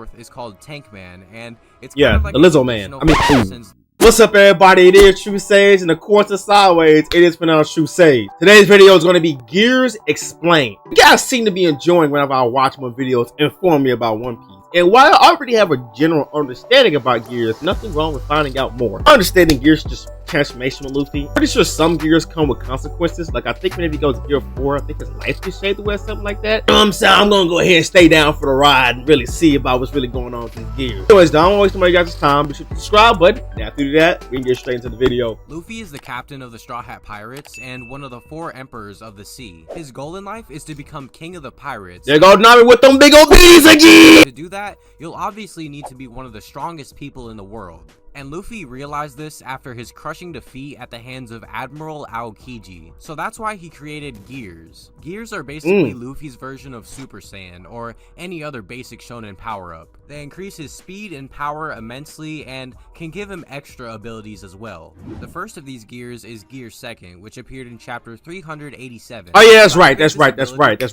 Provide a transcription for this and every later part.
4th is called Tank Man, and it's yeah, kind of like the Lizzo Man. since What's up, everybody? It is True Sage, and of course, as always, it is pronounced True Sage. Today's video is going to be Gears Explained. You guys seem to be enjoying whenever I watch my videos inform me about One Piece. And while I already have a general understanding about Gears, nothing wrong with finding out more. Understanding Gears just transformation with Luffy. Pretty sure some Gears come with consequences. Like, I think whenever he goes Gear 4, I think his life gets shaved away or something like that. You know what I'm saying? I'm going to go ahead and stay down for the ride and really see about what's really going on with these Gears. Anyways, don't waste my guys' time. Be sure to subscribe button. And after you do that, we can get straight into the video. Luffy is the captain of the Straw Hat Pirates and one of the 4 emperors of the sea. His goal in life is to become king of the pirates. There go Nami with them big old bees again! To do that, you'll obviously need to be one of the strongest people in the world. And Luffy realized this after his crushing defeat at the hands of Admiral Aokiji. So that's why he created Gears. Gears are basically Luffy's version of Super Saiyan or any other basic shonen power-up. They increase his speed and power immensely and can give him extra abilities as well. The first of these gears is Gear 2nd, which appeared in chapter 387. Oh yeah, that's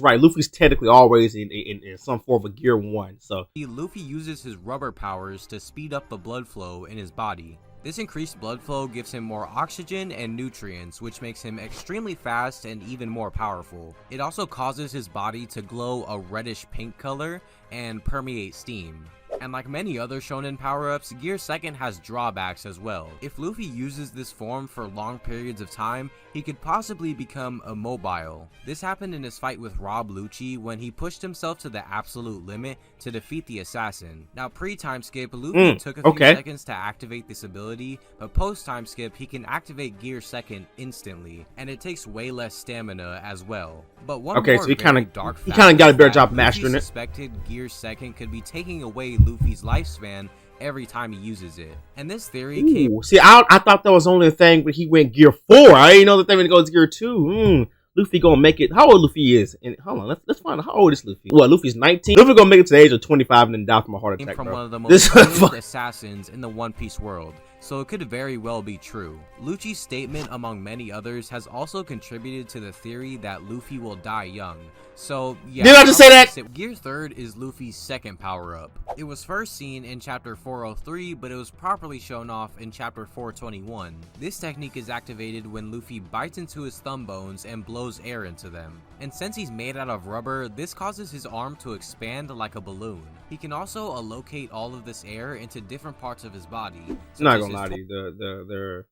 right. Luffy's technically always in some form of Gear 1, so. Luffy uses his rubber powers to speed up the blood flow in his body. This increased blood flow gives him more oxygen and nutrients, which makes him extremely fast and even more powerful. It also causes his body to glow a reddish pink color and permeate steam. And like many other shonen power-ups, Gear 2nd has drawbacks as well. If Luffy uses this form for long periods of time, he could possibly become immobile. This happened in his fight with Rob Lucci when he pushed himself to the absolute limit to defeat the assassin. Now pre-time skip, Luffy took a few seconds to activate this ability, but post-time skip, he can activate Gear 2nd instantly, and it takes way less stamina as well. But one so he kind of got a better job mastering it. Suspected Gear 2nd could be taking away Luffy's lifespan every time he uses it, and this theory came. See, I thought that was only a thing when he went Gear 4. I didn't know that thing when it goes Gear 2. Luffy gonna make it. How old Luffy is? And hold on, let's find out how old is Luffy. What, Luffy's 19? Luffy gonna make it to the age of 25 and then die from a heart attack, from bro. One of the most famed assassins in the One Piece world, so it could very well be true. Lucci's statement, among many others, has also contributed to the theory that Luffy will die young. So yeah, did I just say that? Gear 3rd is Luffy's second power-up. It was first seen in chapter 403, but it was properly shown off in chapter 421. This technique is activated when Luffy bites into his thumb bones and blows air into them. And since he's made out of rubber, this causes his arm to expand like a balloon. He can also allocate all of this air into different parts of his body. I'm not gonna lie to you,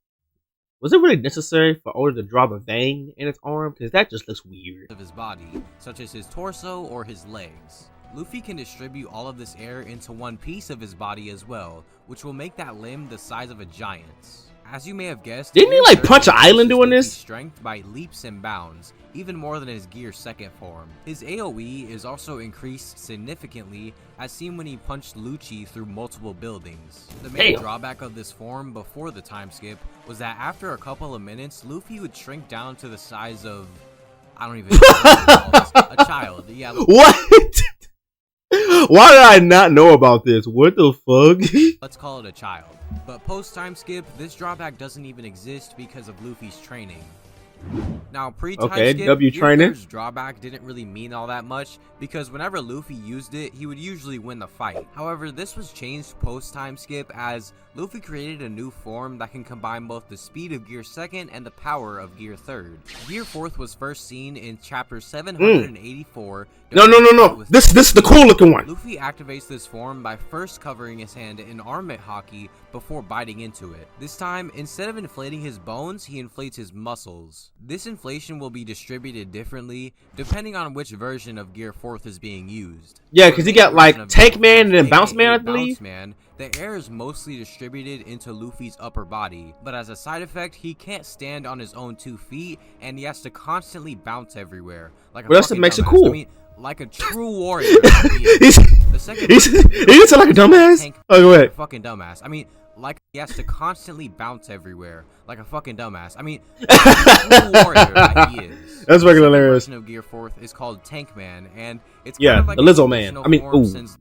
was it really necessary for Oda to draw the vein in his arm? Because that just looks weird. Of his body, such as his torso or his legs. Luffy can distribute all of this air into one piece of his body as well, which will make that limb the size of a giant's. As you may have guessed, didn't he like punch an island doing this? Strength by leaps and bounds, even more than his Gear 2nd form. His AoE is also increased significantly, as seen when he punched Lucci through multiple buildings. The main drawback of this form before the time skip was that after a couple of minutes, Luffy would shrink down to the size of, I don't even know what to call this, a child. Yeah. What? Why did I not know about this? What the fuck? Let's call it a child. But post-time skip, this drawback doesn't even exist because of Luffy's training. Now, pre-time skip, W training drawback didn't really mean all that much because whenever Luffy used it, he would usually win the fight. However, this was changed post-time skip as Luffy created a new form that can combine both the speed of Gear 2nd and the power of Gear 3rd. Gear 4th was first seen in chapter 784. No. This is the cool looking one. Luffy activates this form by first covering his hand in armpit hockey before biting into it. This time, instead of inflating his bones, he inflates his muscles. This inflation will be distributed differently depending on which version of Gear 4th is being used. Yeah, because he got like Tank Man and then Bounce Man, I believe. The air is mostly distributed into Luffy's upper body, but as a side effect, he can't stand on his own 2 feet, and he has to constantly bounce everywhere. Like a that's what makes it cool. I mean, like a true warrior. He's like a dumbass. Oh, go ahead. Fucking dumbass. I mean, like he has to constantly bounce everywhere, like a fucking dumbass. I mean, true warrior that he is. That's regular hilarious. The version of Gear 4th is called Tank Man, and it's kind of like the Lizzo Man. I mean, since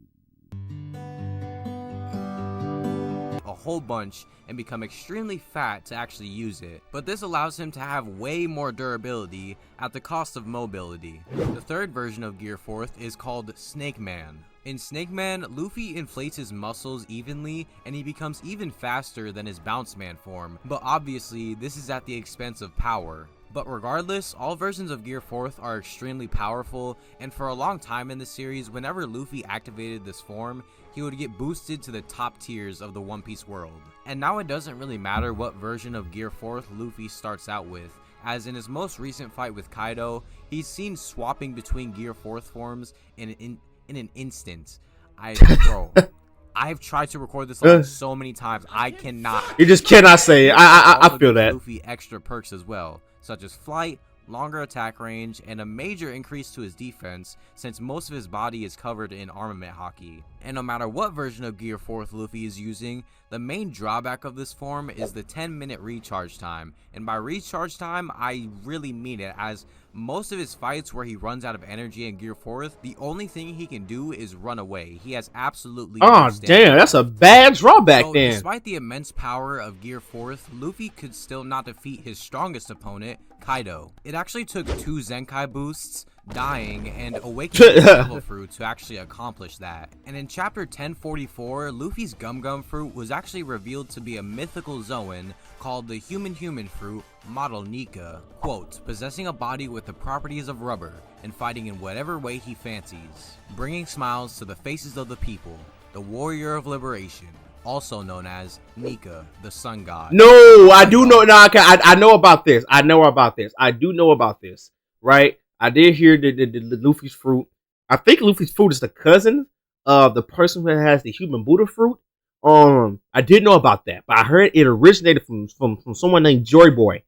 a whole bunch and become extremely fat to actually use it, but this allows him to have way more durability at the cost of mobility. The third version of Gear 4th is called Snake Man. In Snake Man, Luffy inflates his muscles evenly and he becomes even faster than his Bounce Man form, but obviously this is at the expense of power. But regardless, all versions of Gear 4th are extremely powerful, and for a long time in the series, whenever Luffy activated this form, he would get boosted to the top tiers of the One Piece world. And now it doesn't really matter what version of Gear 4th Luffy starts out with, as in his most recent fight with Kaido, he's seen swapping between Gear 4th forms in an instant. I've tried to record this line so many times, I cannot. You just cannot say it. I feel that. Luffy extra perks as well, such as flight, longer attack range, and a major increase to his defense since most of his body is covered in armament hockey. And no matter what version of Gear 4th Luffy is using, the main drawback of this form is the 10-minute recharge time. And by recharge time, I really mean it, as most of his fights where he runs out of energy in Gear 4th, the only thing he can do is run away. He has absolutely no stamina. Damn, that's a bad drawback then. Despite the immense power of Gear 4th, Luffy could still not defeat his strongest opponent, Kaido. It actually took 2 Zenkai boosts, dying, and awakening the Devil Fruit to actually accomplish that. And in chapter 1044, Luffy's Gum Gum Fruit was actually revealed to be a mythical Zoan called the Human Fruit, model Nika. Quote, possessing a body with the properties of rubber and fighting in whatever way he fancies, bringing smiles to the faces of the people, the warrior of liberation, also known as Nika, the sun god. No, I do know. No, I know about this. I do know about this, right? I did hear the Luffy's fruit. I think Luffy's fruit is the cousin of the person who has the human Buddha fruit. I did know about that, but I heard it originated from someone named Joy Boy.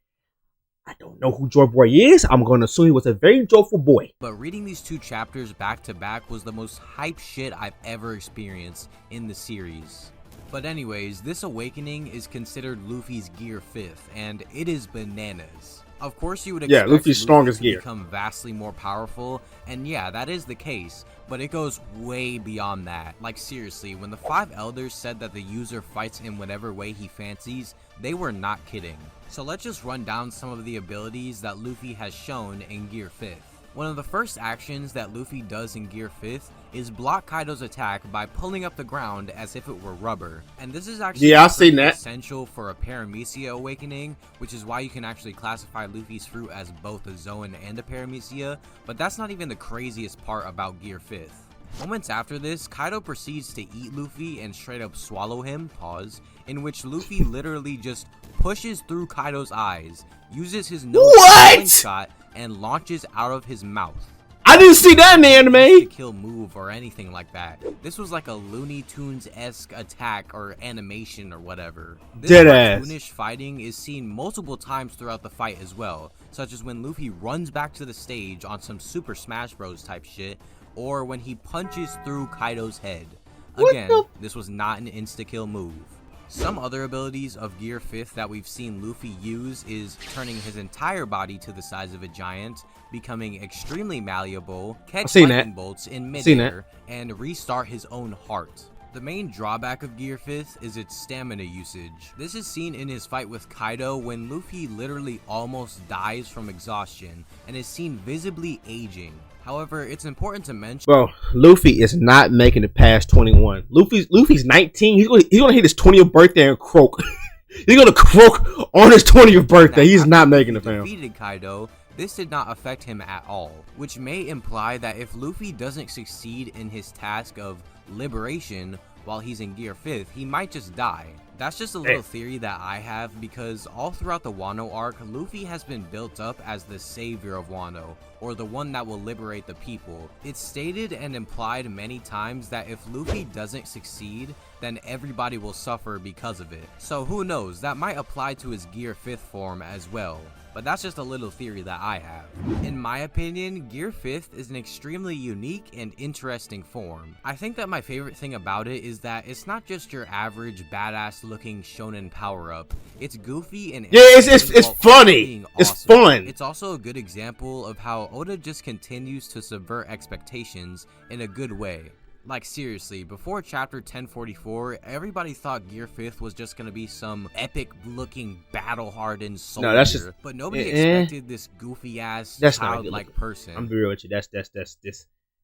I don't know who Joy Boy is. I'm going to assume he was a very joyful boy. But reading these 2 chapters back to back was the most hype shit I've ever experienced in the series. But anyways, this awakening is considered Luffy's Gear 5th, and it is bananas. Of course, you would expect Luffy's strongest Luffy to gear become vastly more powerful, and yeah, that is the case, but it goes way beyond that. Like seriously, when the 5 elders said that the user fights in whatever way he fancies, they were not kidding. So let's just run down some of the abilities that Luffy has shown in Gear 5th. One of the first actions that Luffy does in Gear 5th is block Kaido's attack by pulling up the ground as if it were rubber. And this is actually essential for a Paramecia awakening, which is why you can actually classify Luffy's fruit as both a Zoan and a Paramecia, but that's not even the craziest part about Gear 5th. Moments after this, Kaido proceeds to eat Luffy and straight up swallow him, in which Luffy literally just pushes through Kaido's eyes, uses his nose shot, and launches out of his mouth. I didn't see that in the anime. Kill move or anything like that. This was like a Looney Tunes-esque attack or animation or whatever. This cartoonish fighting is seen multiple times throughout the fight as well, such as when Luffy runs back to the stage on some Super Smash Bros type shit, or when he punches through Kaido's head. Again, this was not an insta-kill move. Some other abilities of Gear 5th that we've seen Luffy use is turning his entire body to the size of a giant, becoming extremely malleable, catch lightning bolts in midair, and restart his own heart. The main drawback of Gear 5th is its stamina usage. This is seen in his fight with Kaido when Luffy literally almost dies from exhaustion and is seen visibly aging. However, it's important to mention, bro, Luffy is not making it past 21. Luffy's 19. He's gonna hit his 20th birthday and croak. He's gonna croak on his 20th birthday. He's not making it, fam. Defeated Kaido, this did not affect him at all, which may imply that if Luffy doesn't succeed in his task of liberation while he's in Gear 5th, he might just die. That's just a little theory that I have, because all throughout the Wano arc, Luffy has been built up as the savior of Wano, or the one that will liberate the people. It's stated and implied many times that if Luffy doesn't succeed, then everybody will suffer because of it. So who knows, that might apply to his Gear 5th form as well. But that's just a little theory that I have. In my opinion, Gear 5th is an extremely unique and interesting form. I think that my favorite thing about it is that it's not just your average badass looking shonen power-up. It's goofy and it's funny. Awesome. It's fun. It's also a good example of how Oda just continues to subvert expectations in a good way. Like seriously, before chapter 1044, everybody thought Gear 5th was just gonna be some epic looking battle hardened soldier. But nobody expected this goofy ass childlike person. I'm be real with you.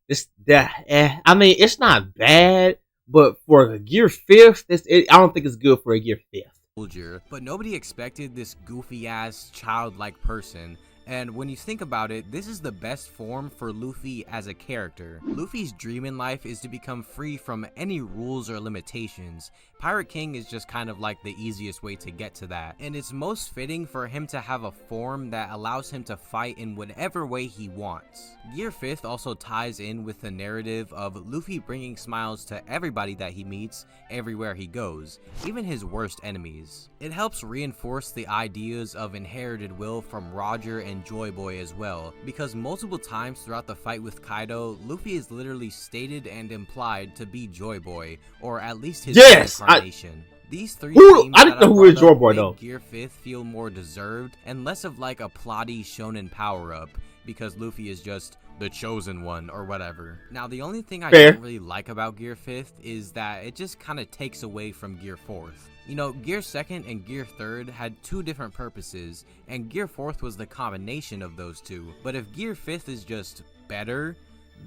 I mean, it's not bad, but for a Gear 5th, I don't think it's good for a Gear 5th. But nobody expected this goofy ass childlike person. And when you think about it, this is the best form for Luffy as a character. Luffy's dream in life is to become free from any rules or limitations. Pirate King is just kind of like the easiest way to get to that. And it's most fitting for him to have a form that allows him to fight in whatever way he wants. Gear 5th also ties in with the narrative of Luffy bringing smiles to everybody that he meets, everywhere he goes, even his worst enemies. It helps reinforce the ideas of inherited will from Roger and Joy Boy as well, because multiple times throughout the fight with Kaido, Luffy is literally stated and implied to be Joy Boy, or at least his incarnation. These three themes I didn't know who is Joy Boy though. Gear 5th feel more deserved and less of like a plotty shonen power-up, because Luffy is just the chosen one or whatever. Now the only thing I don't really like about Gear 5th is that it just kind of takes away from Gear 4th. You know, Gear 2nd and Gear 3rd had two different purposes, and Gear 4th was the combination of those two. But if Gear 5th is just better,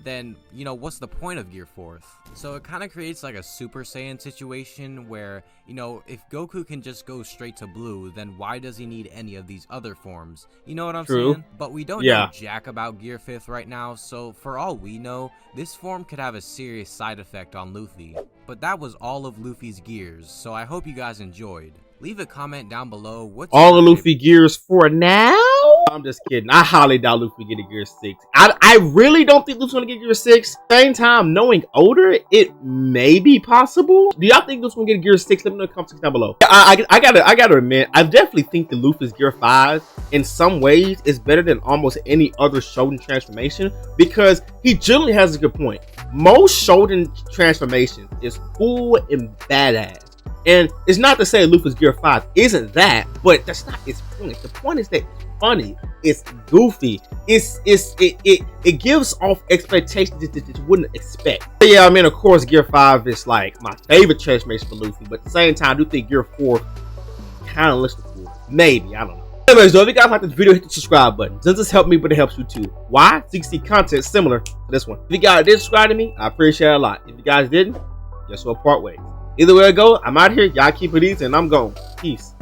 then, you know, what's the point of Gear 4th? So it kind of creates like a Super Saiyan situation where, you know, if Goku can just go straight to blue, then why does he need any of these other forms? You know what I'm saying? But we don't know jack about Gear 5th right now, so for all we know, this form could have a serious side effect on Luffy. But that was all of Luffy's gears, so I hope you guys enjoyed. Leave a comment down below what's all the Luffy gears for now. I'm just kidding. I highly doubt Luffy get a Gear 6. I really don't think Luffy's gonna get Gear 6. Same time, knowing older, it may be possible. Do y'all think Luffy's gonna get a Gear 6? Let me know in the comments down below. I gotta admit, I definitely think the Luffy's Gear 5 in some ways is better than almost any other Shonen transformation, because he generally has a good point. Most Shonen transformations is cool and badass. And it's not to say Luffy's Gear 5 isn't that, but that's not its point. The point is that it's funny, it's goofy, it gives off expectations that you wouldn't expect. But yeah, I mean, of course, Gear 5 is like my favorite transformation for Luffy, but at the same time, I do think Gear 4 kind of looks cool. Maybe, I don't know. Anyways, though, if you guys like this video, hit the subscribe button. Does this help me, but it helps you too. Why? So you can see content similar to this one. If you guys did subscribe to me, I appreciate it a lot. If you guys didn't, guess we'll part ways. Either way I go, I'm out here. Y'all keep it easy, and I'm gone. Peace.